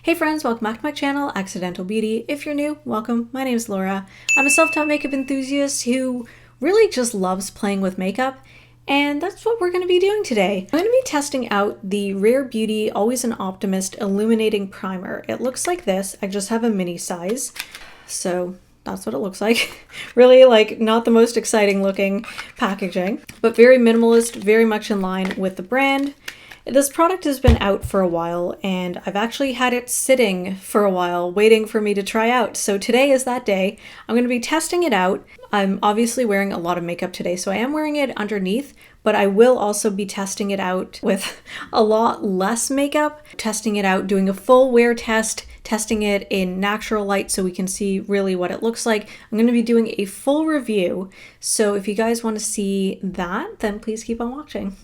Hey friends, welcome back to my channel, Accidental Beauty. If you're new, welcome. My name is Laura. I'm a self-taught makeup enthusiast who really just loves playing with makeup, and that's what we're going to be doing today. I'm going to be testing out the Rare Beauty Always an Optimist Illuminating Primer. It looks like this. I just have a mini size, so that's what it looks like. Really, like, not the most exciting looking packaging, but very minimalist, very much in line with the brand. This product has been out for a while, and I've actually had it sitting for a while waiting for me to try out. So today is that day. I'm going to be testing it out. I'm obviously wearing a lot of makeup today, so I am wearing it underneath, but I will also be testing it out with a lot less makeup, testing it out, doing a full wear test, testing it in natural light so we can see really what it looks like. I'm going to be doing a full review, so if you guys want to see that, then please keep on watching.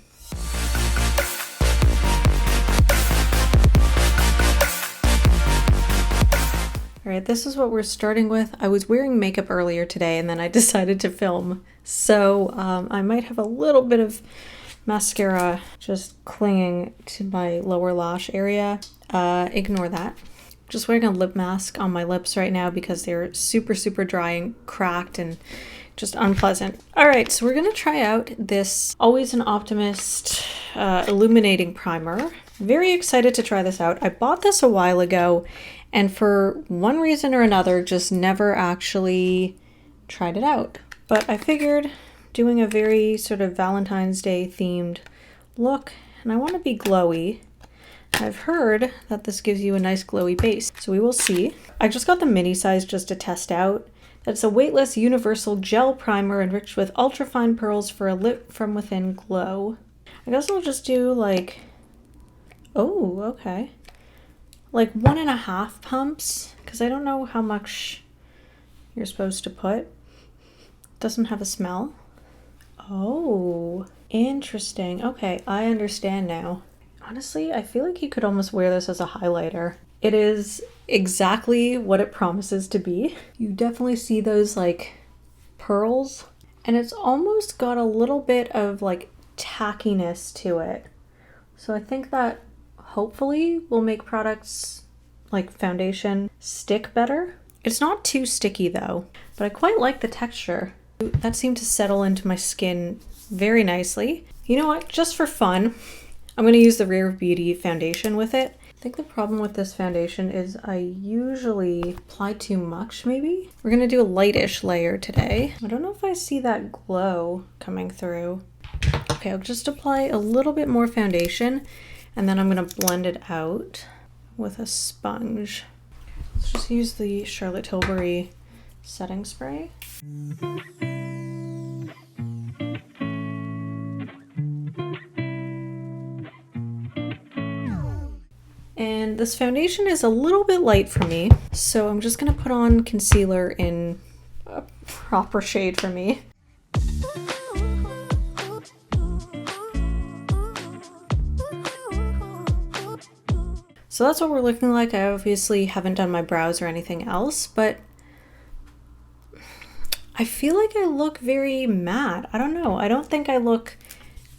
All right, this is what we're starting with. I was wearing makeup earlier today and then I decided to film. So I might have a little bit of mascara just clinging to my lower lash area. Ignore that. Just wearing a lip mask on my lips right now because they're super dry and cracked and just unpleasant. All right, so we're gonna try out this Always an Optimist Illuminating Primer. Very excited to try this out. I bought this a while ago and for one reason or another just never actually tried it out. But I figured doing a very sort of Valentine's Day themed look, and I want to be glowy. I've heard that this gives you a nice glowy base, so we will see. I just got the mini size just to test out. That's a weightless universal gel primer enriched with ultrafine pearls for a lit from within glow. I guess I'll just do like, oh, okay. Like 1.5 pumps, because I don't know how much you're supposed to put. Doesn't have a smell. Oh, interesting. Okay, I understand now. Honestly, I feel like you could almost wear this as a highlighter. It is exactly what it promises to be. You definitely see those like pearls, and it's almost got a little bit of like tackiness to it. So I think that hopefully will make products like foundation stick better. It's not too sticky though, but I quite like the texture. That seemed to settle into my skin very nicely. You know what, just for fun, I'm going to use the Rare Beauty foundation with it. I think the problem with this foundation is I usually apply too much maybe. We're going to do a lightish layer today. I don't know if I see that glow coming through. Okay, I'll just apply a little bit more foundation and then I'm going to blend it out with a sponge. Let's just use the Charlotte Tilbury setting spray. And this foundation is a little bit light for me, so I'm just going to put on concealer in a proper shade for me. So that's what we're looking like. I obviously haven't done my brows or anything else, but I feel like I look very matte. I don't know. I don't think I look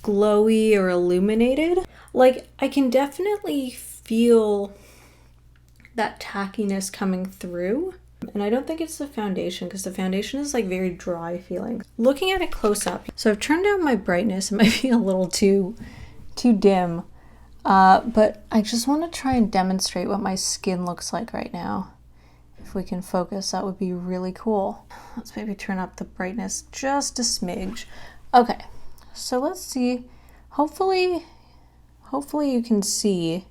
glowy or illuminated. Like, I can definitely feel that tackiness coming through. And I don't think it's the foundation because the foundation is like very dry feeling. Looking at it close up. So I've turned down my brightness. It might be a little too dim. But I just want to try and demonstrate what my skin looks like right now. If we can focus, that would be really cool. Let's maybe turn up the brightness just a smidge. Okay, so let's see. Hopefully you can see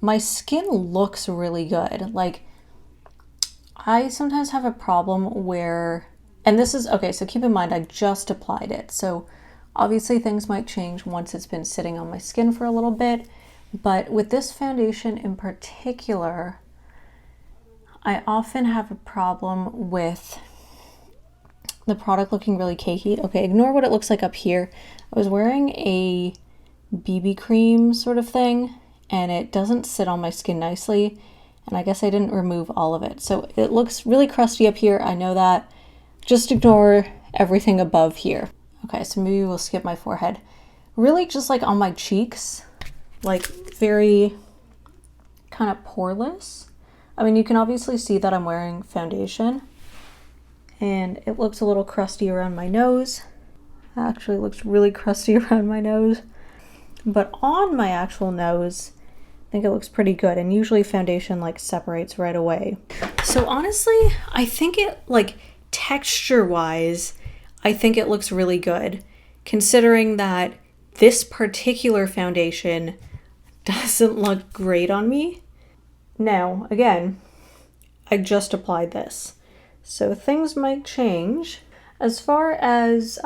my skin looks really good. Like, I sometimes have a problem where, and this is, okay, so keep in mind I just applied it. So obviously things might change once it's been sitting on my skin for a little bit, but with this foundation in particular, I often have a problem with the product looking really cakey. Okay, ignore what it looks like up here. I was wearing a BB cream sort of thing, and it doesn't sit on my skin nicely, and I guess I didn't remove all of it. So it looks really crusty up here, I know that. Just ignore everything above here. Okay, so maybe we'll skip my forehead. Really just like on my cheeks, like very kind of poreless. I mean, you can obviously see that I'm wearing foundation, and it looks a little crusty around my nose. Actually looks really crusty around my nose. But on my actual nose, I think it looks pretty good, and usually foundation like separates right away. So honestly, I think it, like, texture-wise, I think it looks really good, considering that this particular foundation doesn't look great on me. Now, again, I just applied this, so things might change. As far as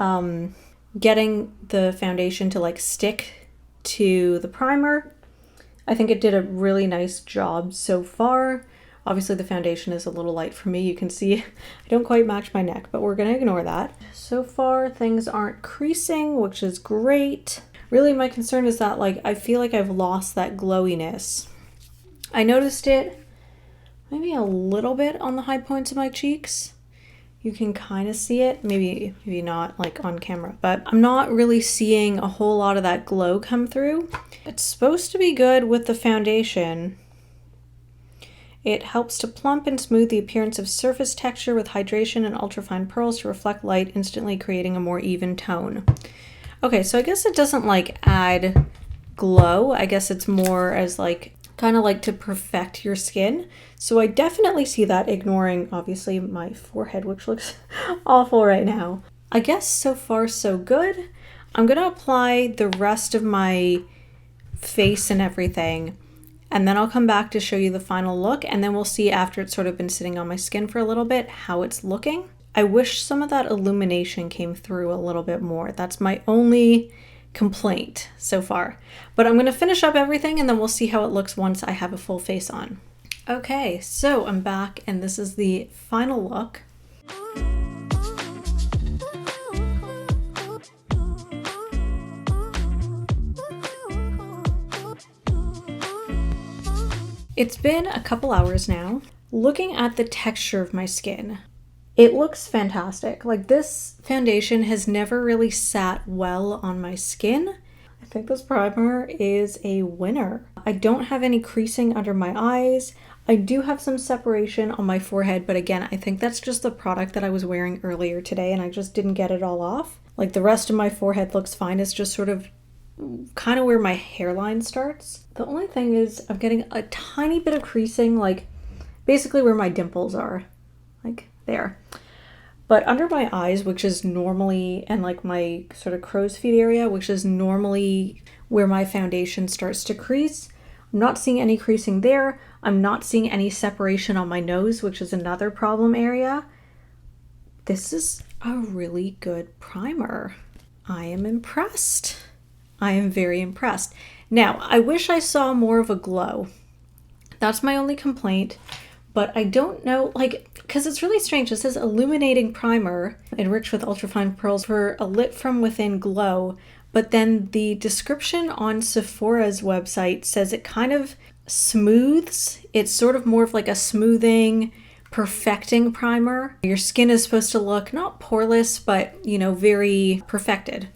getting the foundation to like stick to the primer, I think it did a really nice job so far. Obviously the foundation is a little light for me. You can see I don't quite match my neck, but we're gonna ignore that. So far things aren't creasing, which is great. Really my concern is that, like, I feel like I've lost that glowiness. I noticed it maybe a little bit on the high points of my cheeks. You can kind of see it, maybe not like on camera, but I'm not really seeing a whole lot of that glow come through. It's supposed to be good with the foundation. It helps to plump and smooth the appearance of surface texture with hydration and ultrafine pearls to reflect light, instantly creating a more even tone. Okay, so I guess it doesn't like add glow. I guess it's more as like kind of like to perfect your skin. So I definitely see that, ignoring obviously my forehead, which looks awful right now. I guess so far so good. I'm gonna apply the rest of my face and everything, and then I'll come back to show you the final look, and then we'll see after it's sort of been sitting on my skin for a little bit how it's looking. I wish some of that illumination came through a little bit more. That's my only complaint so far. But I'm gonna finish up everything and then we'll see how it looks once I have a full face on. Okay, so I'm back and this is the final look. It's been a couple hours now. Looking at the texture of my skin, it looks fantastic. Like, this foundation has never really sat well on my skin. I think this primer is a winner. I don't have any creasing under my eyes. I do have some separation on my forehead, but again, I think that's just the product that I was wearing earlier today and I just didn't get it all off. Like, the rest of my forehead looks fine. It's just sort of kind of where my hairline starts. The only thing is I'm getting a tiny bit of creasing, like basically where my dimples are, like there. But under my eyes, which is normally, and like my sort of crow's feet area, which is normally where my foundation starts to crease, I'm not seeing any creasing there. I'm not seeing any separation on my nose, which is another problem area. This is a really good primer. I am impressed. I am very impressed. Now, I wish I saw more of a glow. That's my only complaint, but I don't know, like, because it's really strange. It says illuminating primer enriched with ultrafine pearls for a lit from within glow, but then the description on Sephora's website says it kind of smooths. It's sort of more of like a smoothing, perfecting primer. Your skin is supposed to look not poreless, but, you know, very perfected.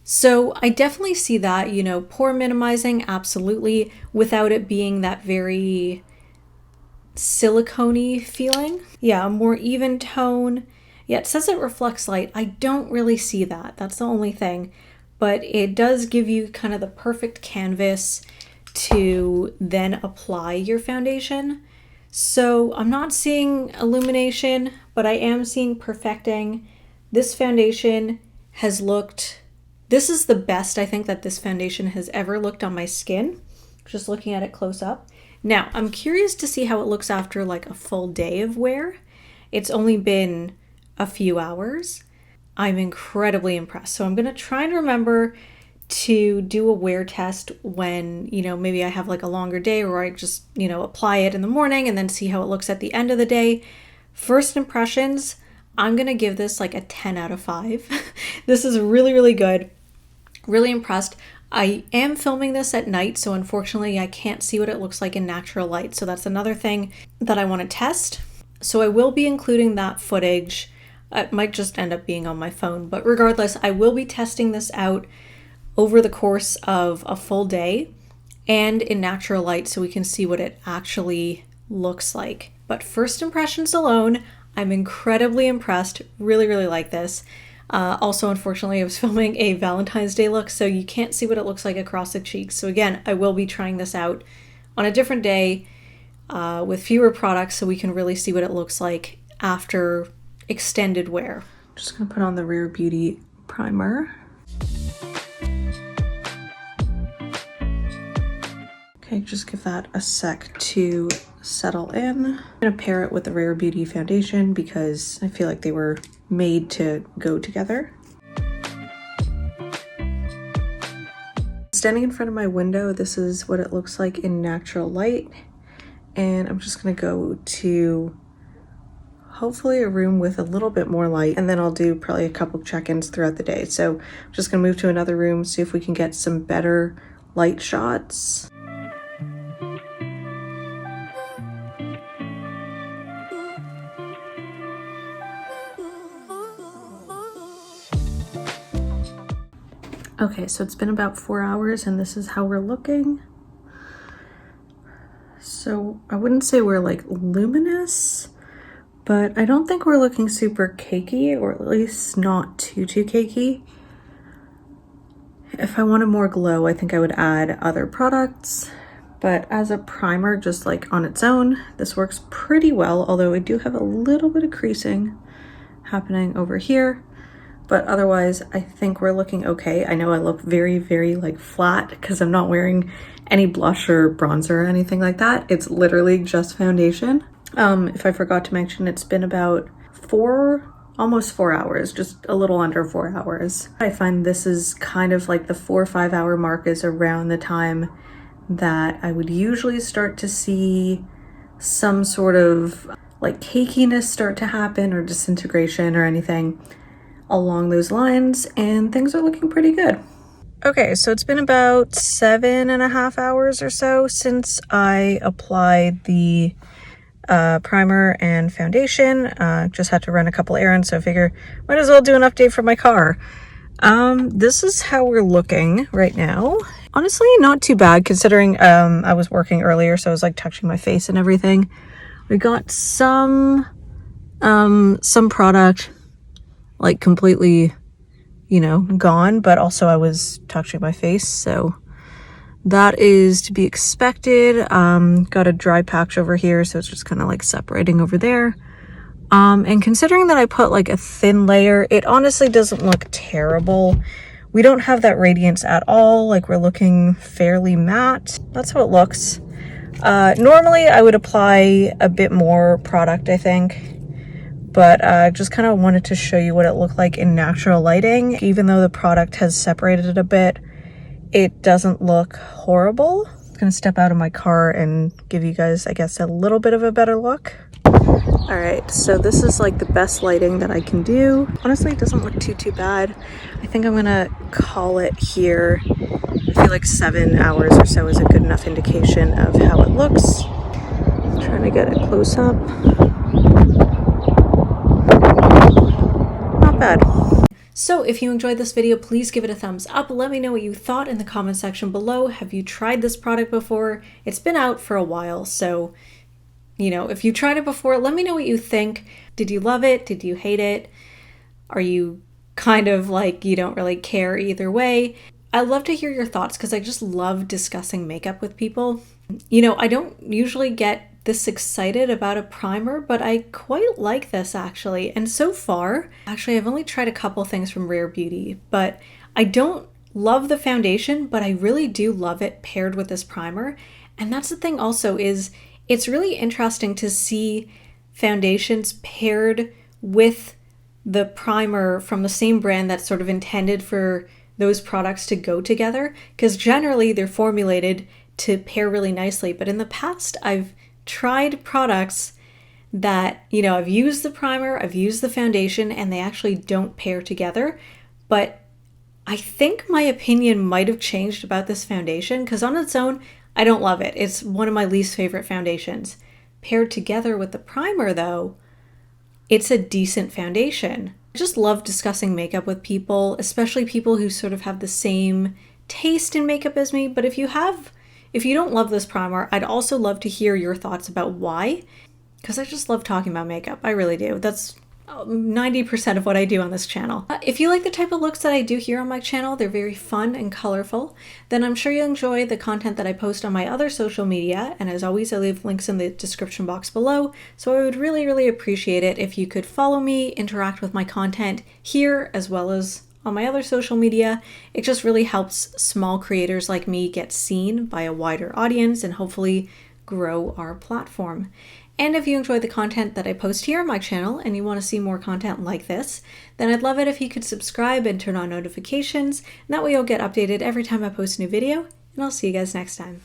So I definitely see that, you know, pore minimizing, absolutely, without it being that very silicone-y feeling. Yeah, a more even tone. Yeah, it says it reflects light. I don't really see that. That's the only thing. But it does give you kind of the perfect canvas to then apply your foundation. So I'm not seeing illumination, but I am seeing perfecting. This foundation has looked... This is the best I think that this foundation has ever looked on my skin, just looking at it close up. Now, I'm curious to see how it looks after like a full day of wear. It's only been a few hours. I'm incredibly impressed. So I'm going to try and remember to do a wear test when, you know, maybe I have like a longer day, or I just, you know, apply it in the morning and then see how it looks at the end of the day. First impressions, I'm going to give this like a 10 out of 5. This is really, really good. Really impressed. I am filming this at night, so unfortunately I can't see what it looks like in natural light. So that's another thing that I want to test. So I will be including that footage. It might just end up being on my phone, but regardless, I will be testing this out over the course of a full day. and in natural light so we can see what it actually looks like. But first impressions alone, I'm incredibly impressed. Really, really like this. Also, unfortunately, I was filming a Valentine's Day look, so you can't see what it looks like across the cheeks. So again, I will be trying this out on a different day with fewer products so we can really see what it looks like after extended wear. Just gonna put on the Rare Beauty primer. Okay, just give that a sec to settle in. I'm gonna pair it with the Rare Beauty foundation because I feel like they were made to go together. Standing in front of my window, this is what it looks like in natural light. And I'm just gonna go to hopefully a room with a little bit more light, and then I'll do probably a couple check-ins throughout the day. So I'm just gonna move to another room, see if we can get some better light shots. Okay, so it's been about 4 hours and this is how we're looking. So I wouldn't say we're like luminous, but I don't think we're looking super cakey, or at least not too cakey. If I wanted more glow, I think I would add other products, but as a primer, just like on its own, this works pretty well, although I do have a little bit of creasing happening over here. But otherwise, I think we're looking okay. I know I look very, very like flat because I'm not wearing any blush or bronzer or anything like that. It's literally just foundation. If I forgot to mention, it's been about almost 4 hours, just a little under 4 hours. I find this is kind of like the 4 or 5 hour mark is around the time that I would usually start to see some sort of like cakiness start to happen or disintegration or anything along those lines, and things are looking pretty good. Okay, so it's been about 7.5 hours or so since I applied the primer and foundation. Just had to run a couple errands, so I figure might as well do an update for my car. This is how we're looking right now. Honestly, not too bad considering I was working earlier, so I was like touching my face and everything. We got some product like completely, you know, gone, but also I was touching my face, so that is to be expected. Got a dry patch over here, so it's just kind of like separating over there. And considering that I put like a thin layer, it honestly doesn't look terrible. We don't have that radiance at all, like we're looking fairly matte. That's how it looks. Normally I would apply a bit more product, I think. But I just kind of wanted to show you what it looked like in natural lighting. Even though the product has separated it a bit, it doesn't look horrible. I'm gonna step out of my car and give you guys, I guess, a little bit of a better look. All right, so this is like the best lighting that I can do. Honestly, it doesn't look too bad. I think I'm gonna call it here. I feel like 7 hours or so is a good enough indication of how it looks. I'm trying to get it close up. Bad. So if you enjoyed this video, please give it a thumbs up. Let me know what you thought in the comment section below. Have you tried this product before? It's been out for a while, so you know, if you tried it before, let me know what you think. Did you love it? Did you hate it? Are you kind of like you don't really care either way? I'd love to hear your thoughts because I just love discussing makeup with people. You know, I don't usually get this excited about a primer, but I quite like this actually. And so far, actually, I've only tried a couple things from Rare Beauty, but I don't love the foundation, but I really do love it paired with this primer. And that's the thing also is it's really interesting to see foundations paired with the primer from the same brand that's sort of intended for those products to go together, because generally they're formulated to pair really nicely. But in the past, I've tried products that, you know, I've used the primer, I've used the foundation, and they actually don't pair together. But I think my opinion might have changed about this foundation, because on its own, I don't love it. It's one of my least favorite foundations. Paired together with the primer though, it's a decent foundation. I just love discussing makeup with people, especially people who sort of have the same taste in makeup as me. But if If you don't love this primer, I'd also love to hear your thoughts about why, because I just love talking about makeup. I really do. That's 90% of what I do on this channel. If you like the type of looks that I do here on my channel, they're very fun and colorful, then I'm sure you'll enjoy the content that I post on my other social media, and as always, I leave links in the description box below, so I would really appreciate it if you could follow me, interact with my content here, as well as on my other social media. It just really helps small creators like me get seen by a wider audience and hopefully grow our platform. And if you enjoy the content that I post here on my channel and you want to see more content like this, then I'd love it if you could subscribe and turn on notifications, and that way you'll get updated every time I post a new video, and I'll see you guys next time.